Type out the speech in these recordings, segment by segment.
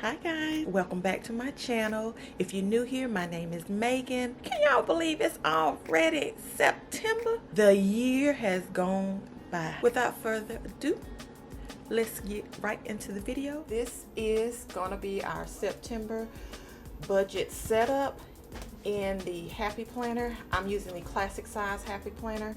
Hi guys, welcome back to my channel. If you're new here, my name is Megan. Can y'all believe it's already September? The year has gone by. Without further ado, let's get right into the video. This is gonna be our September budget setup in the Happy Planner. I'm using the classic size Happy Planner.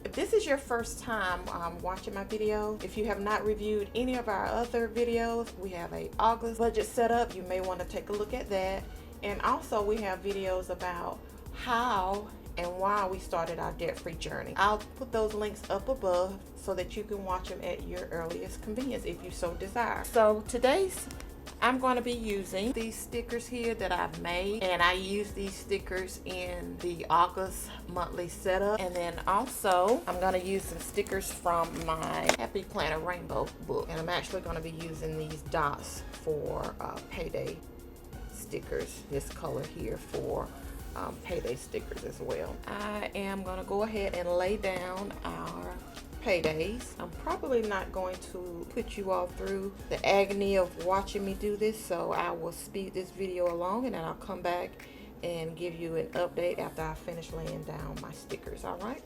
If this is your first time watching my video, if you have not reviewed any of our other videos, we have a August budget setup. You may want to take a look at that. And also we have videos about how and why we started our debt-free journey. I'll put those links up above so that you can watch them at your earliest convenience if you so desire. So today's I'm going to be using these stickers here that I've made, and I use these stickers in the August monthly setup. And then also I'm going to use some stickers from my Happy Planner Rainbow book, and I'm actually going to be using these dots for payday stickers, this color here for payday stickers as well. I am going to go ahead and lay down our paydays. I'm probably not going to put you all through the agony of watching me do this, so I will speed this video along and then I'll come back and give you an update after I finish laying down my stickers. All right.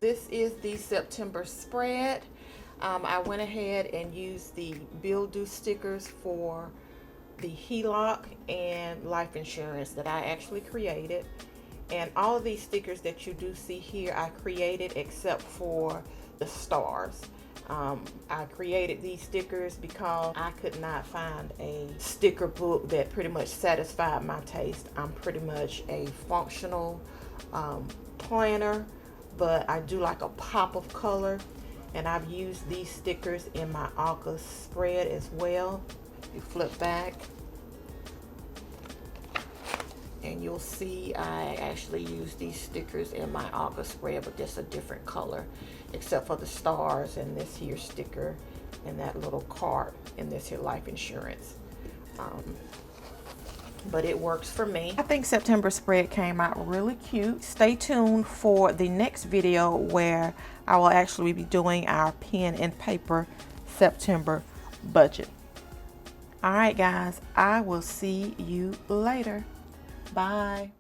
This is the September spread. I went ahead and used the Bill Do stickers for the HELOC and life insurance that I actually created. And all of these stickers that you do see here, I created except for the stars. I created these stickers because I could not find a sticker book that pretty much satisfied my taste. I'm pretty much a functional planner, but I do like a pop of color, and I've used these stickers in my August spread as well. You flip back and you'll see I actually use these stickers in my August spread, but just a different color, except for the stars and this here sticker and that little card and this here life insurance. But it works for me. I think September spread came out really cute. Stay tuned for the next video where I will actually be doing our pen and paper September budget. All right, guys, I will see you later. Bye.